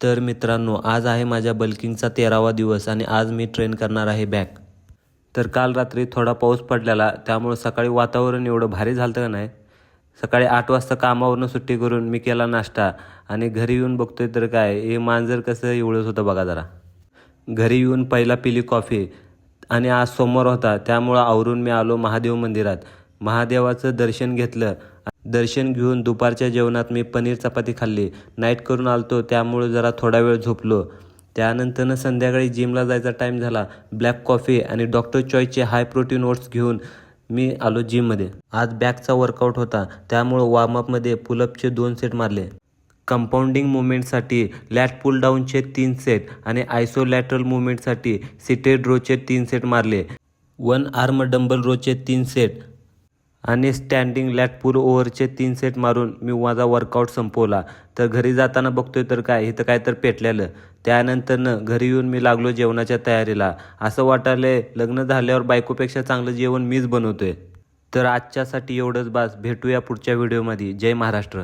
तर मित्रांनो, आज आहे माझ्या बल्किंगचा 13वा दिवस आणि आज मी ट्रेन करणार आहे बॅक. तर काल रात्री थोडा पाऊस पडलेला, त्यामुळे सकाळी वातावरण एवढं भारी झालं का नाही. सकाळी 8 वाजता कामावरून सुट्टी करून मी केला नाश्ता आणि घरी येऊन बघतोय तर काय हे मांजर कसं इवळत होतं बघा जरा. घरी येऊन पहिला पिली कॉफी आणि आज सोमवार होता, त्यामुळं आवरून मी आलो महादेव मंदिरात. महादेवाचं दर्शन घेतलं. दर्शन घेऊन दुपारच्या जेवणात मी पनीर चपाती खाल्ली. नाईट करून आलतो, त्यामुळे जरा थोडा वेळ झोपलो. त्यानंतरनं संध्याकाळी जिमला जायचा टाईम झाला. ब्लॅक कॉफी आणि डॉक्टर चॉईसचे हाय प्रोटीन ओट्स घेऊन मी आलो जिममध्ये. आज बॅकचा वर्कआउट होता, त्यामुळं वॉर्मअपमध्ये पुलअपचे 2 सेट मारले. कंपाऊंडिंग मुवमेंटसाठी लॅट पुल डाऊनचे 3 सेट आणि आयसोलॅटरल मुवमेंटसाठी सिटेड रोचे 3 सेट मारले. 1 आर्म डंबल रोचे 3 सेट आणि स्टँडिंग लॅट पुल ओव्हरचे 3 सेट मारून मी माझा वर्कआउट संपवला. तर घरी जाताना बघतोय तर काय इथं काय तर पेटलेलं. त्यानंतरनं घरी येऊन मी लागलो जेवणाच्या तयारीला. असं वाटायलंय लग्न झाल्यावर बायकोपेक्षा चांगलं जेवण मीच बनवतोय. तर आजच्यासाठी एवढंच बास. भेटूया पुढच्या व्हिडिओमध्ये. जय महाराष्ट्र.